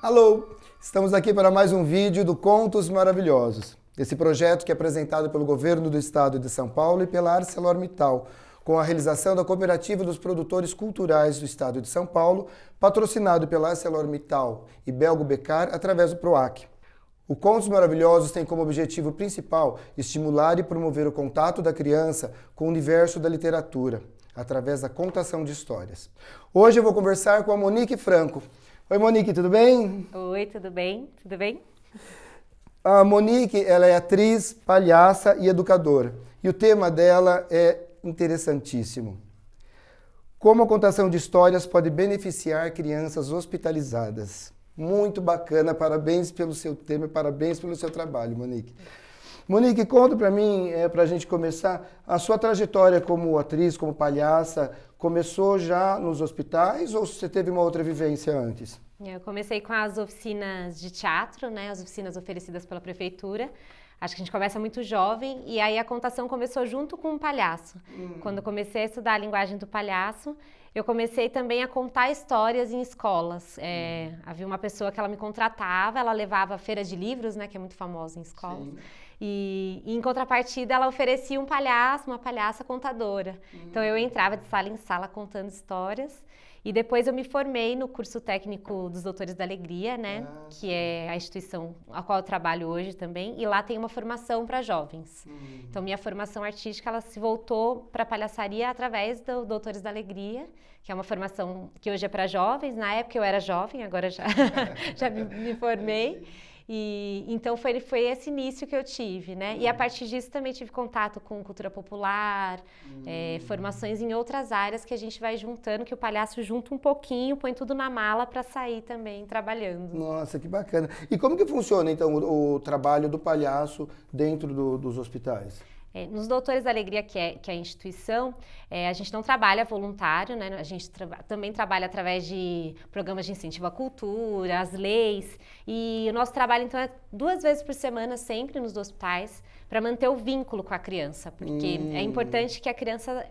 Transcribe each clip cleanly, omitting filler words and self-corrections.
Alô! Estamos aqui para mais um vídeo do Contos Maravilhosos. Esse projeto que é apresentado pelo Governo do Estado de São Paulo e pela ArcelorMittal, com a realização da Cooperativa dos Produtores Culturais do Estado de São Paulo, patrocinado pela ArcelorMittal e Belgo Becar através do PROAC. O Contos Maravilhosos tem como objetivo principal estimular e promover o contato da criança com o universo da literatura, através da contação de histórias. Hoje eu vou conversar com a Monique Franco. Oi, Monique, tudo bem? Oi, tudo bem? Tudo bem? A Monique, ela é atriz, palhaça e educadora. E o tema dela é interessantíssimo. Como a contação de histórias pode beneficiar crianças hospitalizadas. Muito bacana, parabéns pelo seu tema e parabéns pelo seu trabalho, Monique. Monique, conta pra mim, pra gente começar, a sua trajetória como atriz, como palhaça, começou já nos hospitais ou você teve uma outra vivência antes? Eu comecei com as oficinas de teatro, né, as oficinas oferecidas pela prefeitura. Acho que a gente começa muito jovem e aí a contação começou junto com o palhaço. Quando eu comecei a estudar a linguagem do palhaço, eu comecei também a contar histórias em escolas. Havia uma pessoa que ela me contratava, ela levava a feira de livros, né, que é muito famosa em escolas. Sim. E em contrapartida ela oferecia um palhaço, uma palhaça contadora. Então eu entrava de sala em sala contando histórias. E depois eu me formei no curso técnico dos Doutores da Alegria, né? Que é a instituição a qual eu trabalho hoje também. E lá tem uma formação para jovens. Então minha formação artística ela se voltou para a palhaçaria através do Doutores da Alegria, que é uma formação que hoje é para jovens. Na época eu era jovem, agora já me formei. E então foi esse início que eu tive, né? E a partir disso também tive contato com cultura popular, formações em outras áreas que a gente vai juntando, que o palhaço junta um pouquinho, põe tudo na mala para sair também trabalhando. Nossa, que bacana. E como que funciona então o trabalho do palhaço dentro dos hospitais? Nos Doutores da Alegria, que é a instituição, a gente não trabalha voluntário, né? A gente também trabalha através de programas de incentivo à cultura, as leis. E o nosso trabalho, então, é 2 vezes por semana, sempre nos hospitais, para manter o vínculo com a criança. Porque é importante que a criança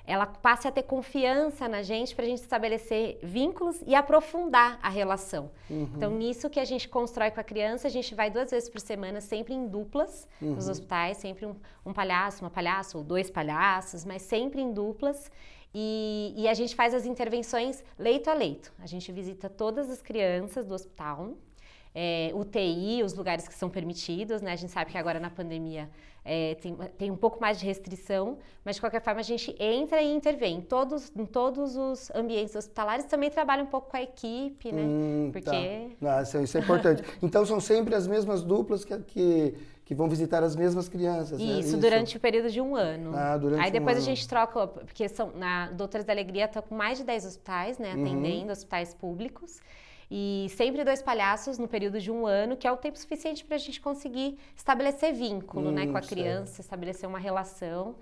ela passe a ter confiança na gente para a gente estabelecer vínculos e aprofundar a relação. Então, nisso que a gente constrói com a criança, a gente vai 2 vezes por semana, sempre em duplas, nos hospitais, sempre um palhaço, uma palhaça ou 2 palhaços, mas sempre em duplas. E a gente faz as intervenções leito a leito. A gente visita todas as crianças do hospital, UTI, os lugares que são permitidos, né? A gente sabe que agora na pandemia tem um pouco mais de restrição, mas de qualquer forma a gente entra e intervém. Em todos os ambientes hospitalares também trabalha um pouco com a equipe, né? Porque... Tá. Isso é importante. Então são sempre as mesmas duplas que vão visitar as mesmas crianças, né? Isso, durante o período de 1 ano. Durante Aí depois a gente troca, porque na Doutores da Alegria estão com mais de 10 hospitais, né? Atendendo, hospitais públicos. E sempre 2 palhaços no período de 1 ano, que é o tempo suficiente para a gente conseguir estabelecer vínculo, né, com a criança, estabelecer uma relação.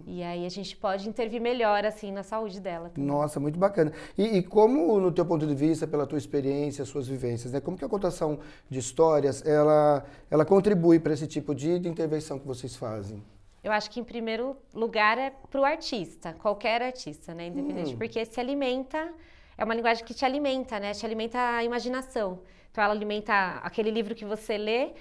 E aí a gente pode intervir melhor, assim, na saúde dela também. Nossa, muito bacana. E como, no teu ponto de vista, pela tua experiência, suas vivências, né, como que a contação de histórias, ela contribui para esse tipo de intervenção que vocês fazem? Eu acho que, em primeiro lugar, é para o artista, qualquer artista, né, independente, porque se alimenta... É uma linguagem que te alimenta, né? Te alimenta a imaginação. Então, ela alimenta aquele livro que você lê,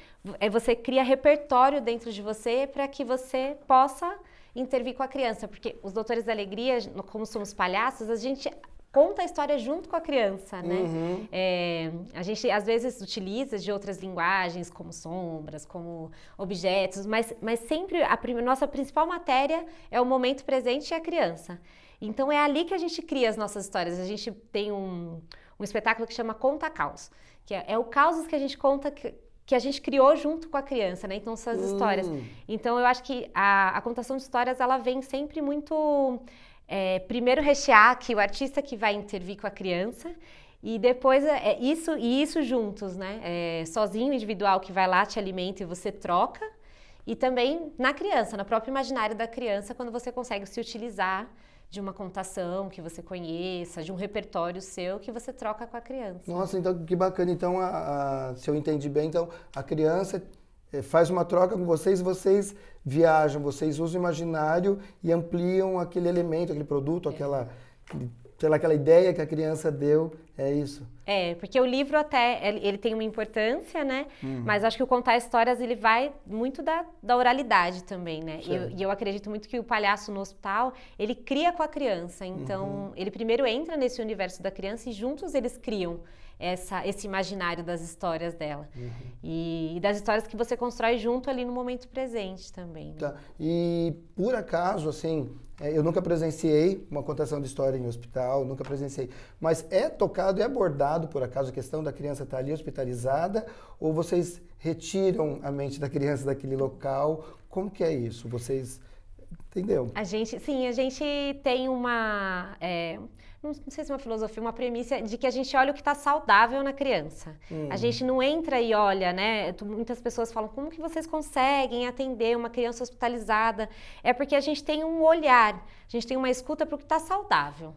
você cria repertório dentro de você para que você possa intervir com a criança. Porque os Doutores da Alegria, como somos palhaços, a gente conta a história junto com a criança, né? A gente, às vezes, utiliza de outras linguagens, como sombras, como objetos, mas sempre a nossa principal matéria é o momento presente e a criança. Então, é ali que a gente cria as nossas histórias. A gente tem um espetáculo que chama Conta Caos, que é o caos que a gente conta que a gente criou junto com a criança, né? Então, essas histórias. Então, eu acho que a contação de histórias, ela vem sempre muito... primeiro rechear que o artista que vai intervir com a criança e depois isso juntos, né? Sozinho, individual, que vai lá, te alimenta e você troca. E também na criança, no próprio imaginário da criança, quando você consegue se utilizar de uma contação que você conheça, de um repertório seu que você troca com a criança. Nossa, então que bacana. Então, se eu entendi bem, então a criança faz uma troca com vocês viajam, vocês usam o imaginário e ampliam aquele elemento, aquele produto, aquele sei lá, aquela ideia que a criança deu, é isso. Porque o livro até, ele tem uma importância, né? Mas acho que o contar histórias, ele vai muito da oralidade também, né? E eu acredito muito que o palhaço no hospital, ele cria com a criança. Então, ele primeiro entra nesse universo da criança e juntos eles criam esse imaginário das histórias dela. E das histórias que você constrói junto ali no momento presente também. Né? Tá. E, por acaso, assim, eu nunca presenciei uma contação de história em hospital, nunca presenciei. Mas é tocado, é abordado, por acaso, a questão da criança estar ali hospitalizada? Ou vocês retiram a mente da criança daquele local? Como que é isso? Vocês... Entendeu? A gente tem uma... não sei se é uma filosofia, uma premissa de que a gente olha o que está saudável na criança. A gente não entra e olha, né? Muitas pessoas falam, como que vocês conseguem atender uma criança hospitalizada? É porque a gente tem um olhar, a gente tem uma escuta para o que está saudável.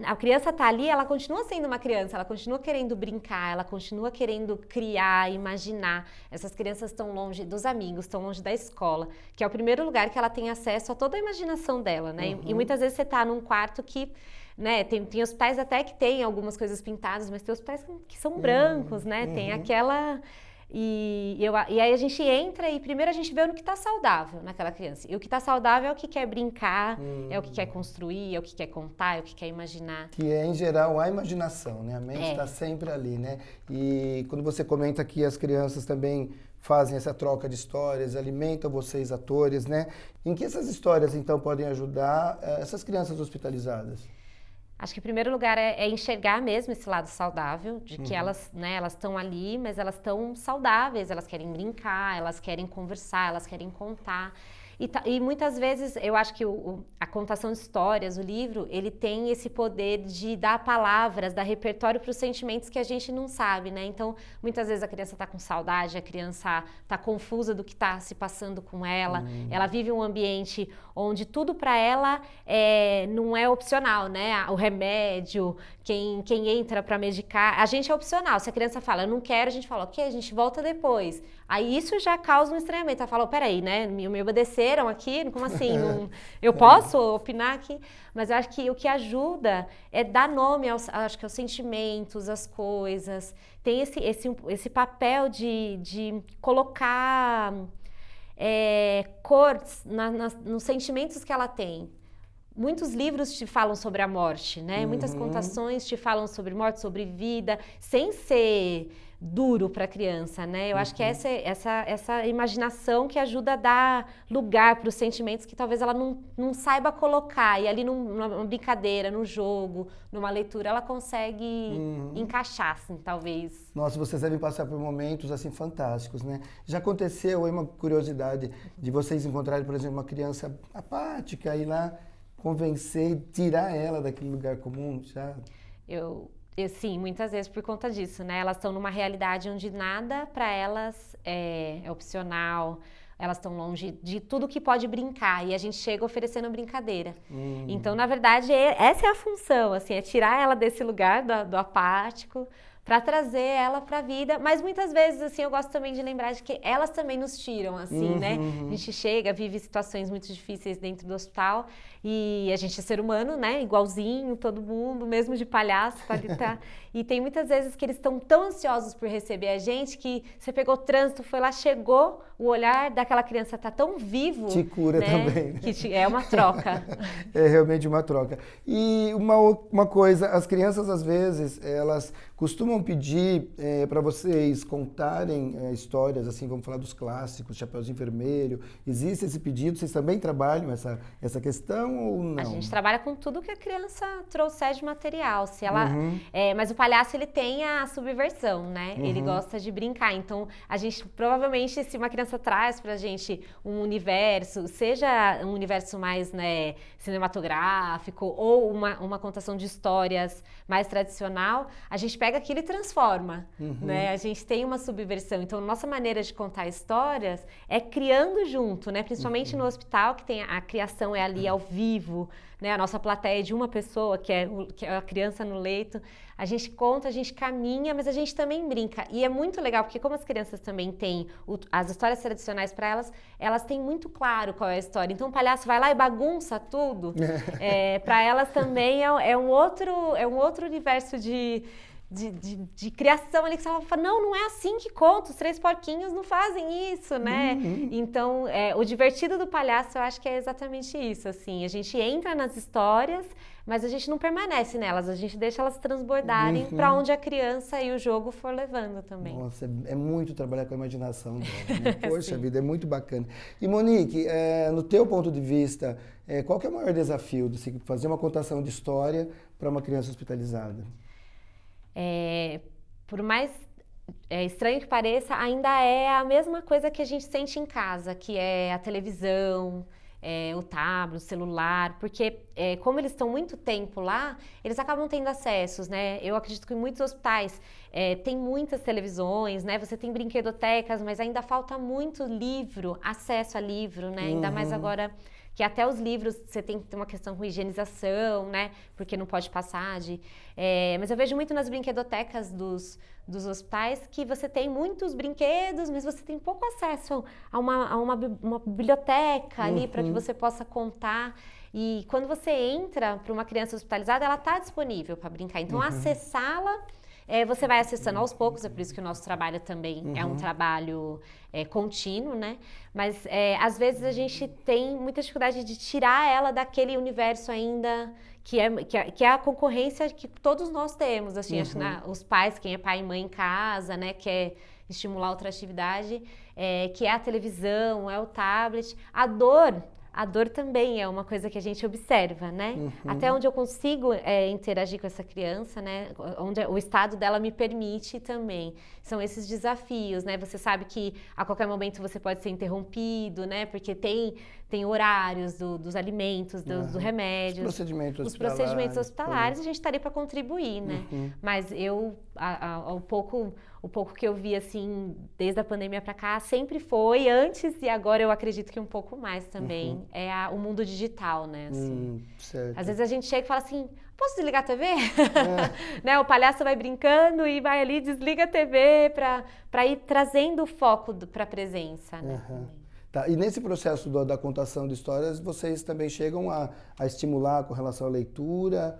A criança está ali, ela continua sendo uma criança, ela continua querendo brincar, ela continua querendo criar, imaginar. Essas crianças estão longe dos amigos, estão longe da escola, que é o primeiro lugar que ela tem acesso a toda a imaginação dela, né? E muitas vezes você está num quarto que, né, tem hospitais até que tem algumas coisas pintadas, mas tem hospitais que são brancos, né? Tem aquela... E aí a gente entra e primeiro a gente vê no que está saudável naquela criança. E o que está saudável é o que quer brincar, é o que quer construir, é o que quer contar, é o que quer imaginar. Que é, em geral, a imaginação, né? A mente está sempre ali, né? E quando você comenta que as crianças também fazem essa troca de histórias, alimentam vocês, atores, né? Em que essas histórias, então, podem ajudar essas crianças hospitalizadas? Acho que, em primeiro lugar, é enxergar mesmo esse lado saudável, de que elas estão ali, mas elas estão saudáveis, elas querem brincar, elas querem conversar, elas querem contar. E muitas vezes, eu acho que a contação de histórias, o livro, ele tem esse poder de dar palavras, dar repertório para os sentimentos que a gente não sabe, né? Então, muitas vezes a criança está com saudade, a criança está confusa do que está se passando com ela, ela vive um ambiente onde tudo para ela não é opcional, né? O remédio, quem entra para medicar, a gente é opcional. Se a criança fala, eu não quero, a gente fala, ok, a gente volta depois. Aí isso já causa um estranhamento. Ela fala, peraí, né? Me obedeceram aqui? Como assim? Eu posso opinar aqui? Mas eu acho que o que ajuda é dar nome aos sentimentos, às coisas. Tem esse papel de colocar cores nos sentimentos que ela tem. Muitos livros te falam sobre a morte, né? Muitas contações te falam sobre morte, sobre vida, sem ser duro para a criança, né? Eu acho que essa imaginação que ajuda a dar lugar para os sentimentos que talvez ela não saiba colocar. E ali numa brincadeira, num jogo, numa leitura, ela consegue encaixar, assim, talvez. Nossa, vocês devem passar por momentos, assim, fantásticos, né? Já aconteceu, uma curiosidade, de vocês encontrarem, por exemplo, uma criança apática, ir lá convencer e tirar ela daquele lugar comum, já? Sim, muitas vezes por conta disso, né? Elas estão numa realidade onde nada para elas é opcional, elas estão longe de tudo que pode brincar e a gente chega oferecendo brincadeira. Então, na verdade, essa é a função, assim, é tirar ela desse lugar do apático para trazer ela para a vida, mas muitas vezes, assim, eu gosto também de lembrar de que elas também nos tiram, assim, né? A gente chega, vive situações muito difíceis dentro do hospital e a gente é ser humano, né? Igualzinho, todo mundo, mesmo de palhaço, e tem muitas vezes que eles estão tão ansiosos por receber a gente que você pegou o trânsito, foi lá, chegou, o olhar daquela criança tá tão vivo. Te cura, né? Também. Que é uma troca. É realmente uma troca. E uma coisa, as crianças às vezes, elas costumam pedir para vocês contarem histórias, assim, vamos falar dos clássicos, Chapeuzinho Vermelho. Existe esse pedido? Vocês também trabalham essa questão ou não? A gente trabalha com tudo que a criança trouxer de material. Se ela, mas o palhaço, ele tem a subversão, né? Ele gosta de brincar. Então, a gente, provavelmente, se uma criança traz pra gente um universo, seja um universo mais, né, cinematográfico ou uma contação de histórias mais tradicional, a gente pega aquilo e transforma, né? A gente tem uma subversão. Então, nossa maneira de contar histórias é criando junto, né? Principalmente no hospital, que tem a criação é ali ao vivo, né? A nossa plateia é de uma pessoa, que é a criança no leito. A gente conta, a gente caminha, mas a gente também brinca. E é muito legal, porque como as crianças também têm... as histórias histórias tradicionais para elas, elas têm muito claro qual é a história. Então o palhaço vai lá e bagunça tudo. Para elas também é um outro universo de criação ali que você fala, não é assim que conta, os Três Porquinhos não fazem isso, né? Então, o divertido do palhaço, eu acho que é exatamente isso, assim, a gente entra nas histórias, mas a gente não permanece nelas, a gente deixa elas transbordarem para onde a criança e o jogo for levando também. Nossa, é muito trabalhar com a imaginação dela, né? Poxa vida, é muito bacana. E Monique, no teu ponto de vista, qual que é o maior desafio de se fazer uma contação de história para uma criança hospitalizada? Por mais estranho que pareça, ainda é a mesma coisa que a gente sente em casa, que é a televisão, o tablet, o celular, porque como eles estão muito tempo lá, eles acabam tendo acessos, né? Eu acredito que em muitos hospitais tem muitas televisões, né? Você tem brinquedotecas, mas ainda falta muito livro, acesso a livro, né? Ainda mais agora que até os livros você tem que ter uma questão com higienização, né? Porque não pode passar mas eu vejo muito nas brinquedotecas dos hospitais que você tem muitos brinquedos, mas você tem pouco acesso a uma biblioteca ali para que você possa contar. E quando você entra para uma criança hospitalizada, ela está disponível para brincar. Então, acessá-la, você vai acessando aos poucos, é por isso que o nosso trabalho também é um trabalho contínuo, né? Mas às vezes a gente tem muita dificuldade de tirar ela daquele universo ainda que é a concorrência que todos nós temos, assim, acho, né? Os pais, quem é pai e mãe em casa, né? Quer estimular outra atividade, que é a televisão, é o tablet. A dor também é uma coisa que a gente observa, né? Até onde eu consigo interagir com essa criança, né? Onde o estado dela me permite também. São esses desafios, né? Você sabe que a qualquer momento você pode ser interrompido, né? Porque tem horários dos alimentos, dos remédios. Os procedimentos hospitalares, a gente está ali para contribuir, né? Mas o pouco que eu vi, assim, desde a pandemia para cá, sempre foi antes e agora eu acredito que um pouco mais também. O mundo digital, né? Assim. Certo. Às vezes a gente chega e fala assim, posso desligar a TV? Né? O palhaço vai brincando e vai ali, desliga a TV para ir trazendo o foco para a presença, né? Tá. E nesse processo da contação de histórias, vocês também chegam a estimular com relação à leitura?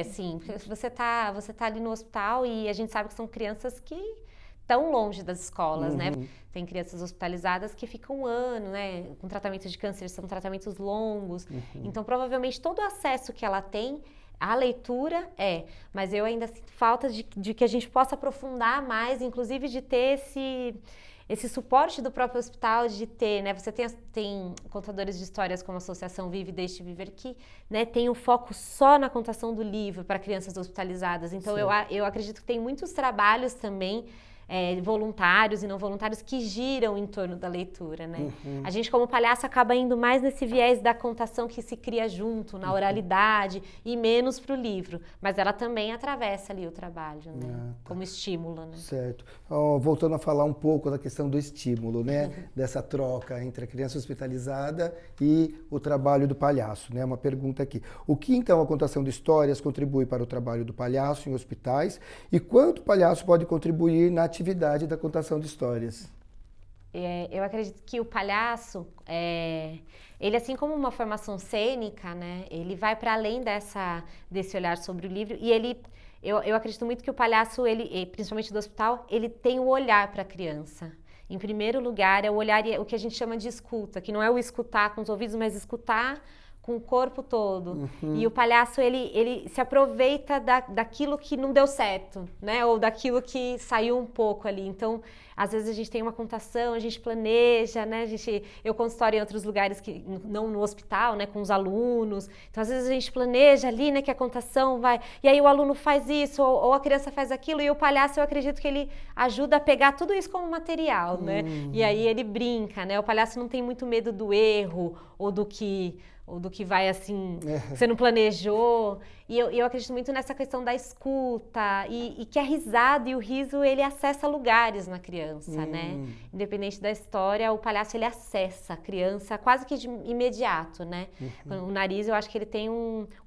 Sim. Você tá ali no hospital e a gente sabe que são crianças que estão longe das escolas, né? Tem crianças hospitalizadas que ficam um ano, né? Com tratamento de câncer, são tratamentos longos. Então, provavelmente, todo o acesso que ela tem à leitura mas eu ainda sinto falta de que a gente possa aprofundar mais, inclusive de ter esse suporte do próprio hospital, de ter, né? Você tem contadores de histórias como a Associação Vive e Deixe Viver que, né, tem o foco só na contação do livro para crianças hospitalizadas. Então, eu acredito que tem muitos trabalhos também voluntários e não voluntários que giram em torno da leitura, né? A gente, como palhaço, acaba indo mais nesse viés da contação que se cria junto, na oralidade, e menos para o livro. Mas ela também atravessa ali o trabalho, né? Como estímulo, né? Certo. Voltando a falar um pouco da questão do estímulo, né? Dessa troca entre a criança hospitalizada e o trabalho do palhaço, né? Uma pergunta aqui. O que, então, a contação de histórias contribui para o trabalho do palhaço em hospitais e quanto o palhaço pode contribuir na atividade da contação de histórias? Eu acredito que o palhaço, ele assim como uma formação cênica, né, ele vai para além desse olhar sobre o livro e eu acredito muito que o palhaço, principalmente do hospital, ele tem o olhar para a criança. Em primeiro lugar, é o olhar, o que a gente chama de escuta, que não é o escutar com os ouvidos, mas escutar com o corpo todo. E o palhaço, ele se aproveita daquilo que não deu certo, né? Ou daquilo que saiu um pouco ali. Então, às vezes a gente tem uma contação, a gente planeja, né? Eu conto história em outros lugares, que não no hospital, né? Com os alunos. Então, às vezes a gente planeja ali, né? Que a contação vai... E aí o aluno faz isso, ou a criança faz aquilo. E o palhaço, eu acredito que ele ajuda a pegar tudo isso como material, né? E aí ele brinca, né? O palhaço não tem muito medo do erro, ou do que vai assim, você não planejou. E eu acredito muito nessa questão da escuta e que a risada e o riso, ele acessa lugares na criança. criança, né? Independente da história, o palhaço ele acessa a criança quase que de imediato, né? O nariz, eu acho que ele tem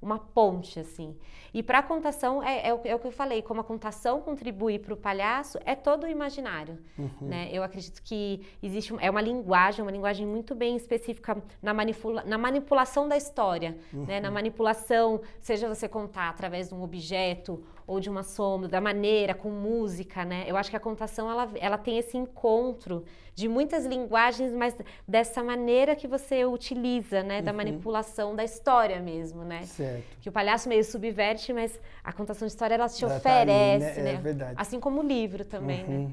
uma ponte, assim. E para a contação, é o que eu falei, como a contação contribui para o palhaço, é todo o imaginário, né? Eu acredito que existe uma linguagem muito bem específica na manipulação da história, né? Na manipulação, seja você contar através de um objeto ou de uma sombra, da maneira, com música, né? Eu acho que a contação, ela tem esse encontro de muitas linguagens, mas dessa maneira que você utiliza, né? Da manipulação da história mesmo, né? Certo. Que o palhaço meio subverte, mas a contação de história, ela te Ela oferece, tá ali, né? né? É verdade. Assim como o livro também, né?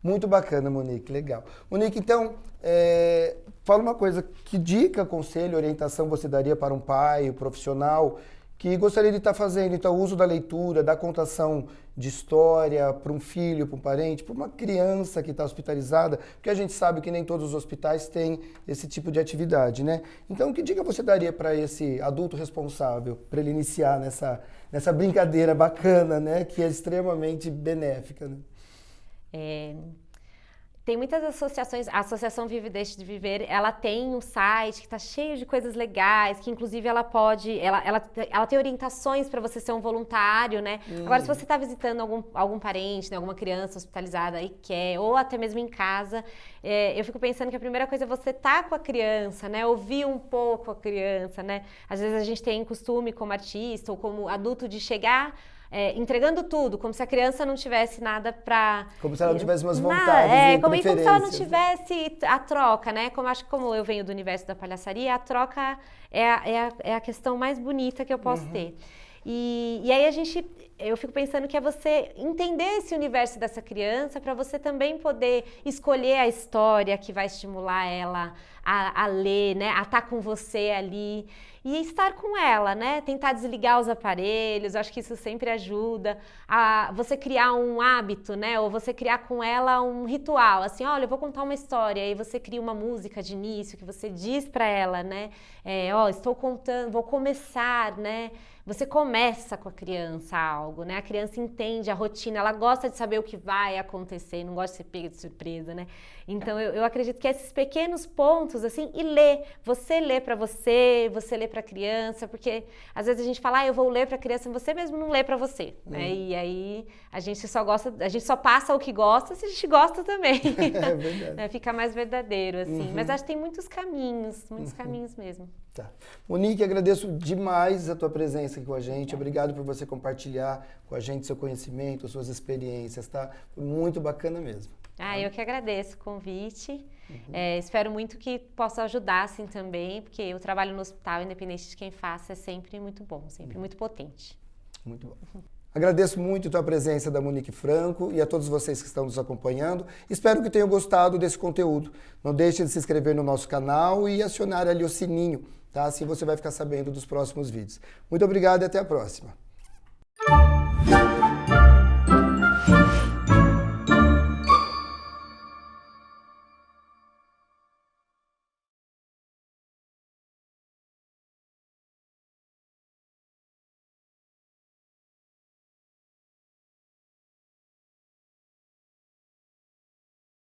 Muito bacana, Monique, legal. Monique, então, fala uma coisa, que dica, conselho, orientação você daria para um pai, um profissional, que gostaria de estar fazendo, então, o uso da leitura, da contação de história para um filho, para um parente, para uma criança que está hospitalizada, porque a gente sabe que nem todos os hospitais têm esse tipo de atividade, né? Então, que dica você daria para esse adulto responsável, para ele iniciar nessa brincadeira bacana, né? Que é extremamente benéfica, né? Tem muitas associações, a Associação Vive e Deixe de Viver, ela tem um site que está cheio de coisas legais, que inclusive ela tem orientações para você ser um voluntário, né? Agora, se você está visitando algum parente, né, alguma criança hospitalizada e quer, ou até mesmo em casa, eu fico pensando que a primeira coisa é você estar com a criança, né? Ouvir um pouco a criança, né? Às vezes a gente tem costume como artista ou como adulto de chegar entregando tudo, como se a criança não tivesse nada para... Como se ela não tivesse umas vontades como se ela não preferências. tivesse a troca, né? Como eu venho do universo da palhaçaria, a troca é a questão mais bonita que eu posso ter. E aí eu fico pensando que é você entender esse universo dessa criança para você também poder escolher a história que vai estimular ela a ler, né? A estar com você ali e estar com ela, né? Tentar desligar os aparelhos, eu acho que isso sempre ajuda a você criar um hábito, né? Ou você criar com ela um ritual, assim, olha, eu vou contar uma história, aí você cria uma música de início que você diz para ela, né? Estou contando, vou começar, né? Você começa com a criança algo, né? A criança entende a rotina, ela gosta de saber o que vai acontecer, não gosta de ser pega de surpresa, né? Então, eu acredito que esses pequenos pontos, assim, e ler. Você lê para você lê para a criança, porque às vezes a gente fala, eu vou ler para a criança, você mesmo não lê para você, né? E aí a gente só passa o que gosta se a gente gosta também. É verdade. Fica mais verdadeiro, assim. Mas acho que tem muitos caminhos mesmo. Tá. Monique, agradeço demais a tua presença aqui com a gente. Obrigado por você compartilhar com a gente seu conhecimento, suas experiências, tá? Foi muito bacana mesmo. Eu que agradeço o convite. Espero muito que possa ajudar, assim, também, porque o trabalho no hospital, independente de quem faça, é sempre muito bom, sempre muito potente. Muito bom. Agradeço muito a tua presença da Monique Franco e a todos vocês que estão nos acompanhando. Espero que tenham gostado desse conteúdo. Não deixe de se inscrever no nosso canal e acionar ali o sininho, tá? Assim você vai ficar sabendo dos próximos vídeos. Muito obrigado e até a próxima.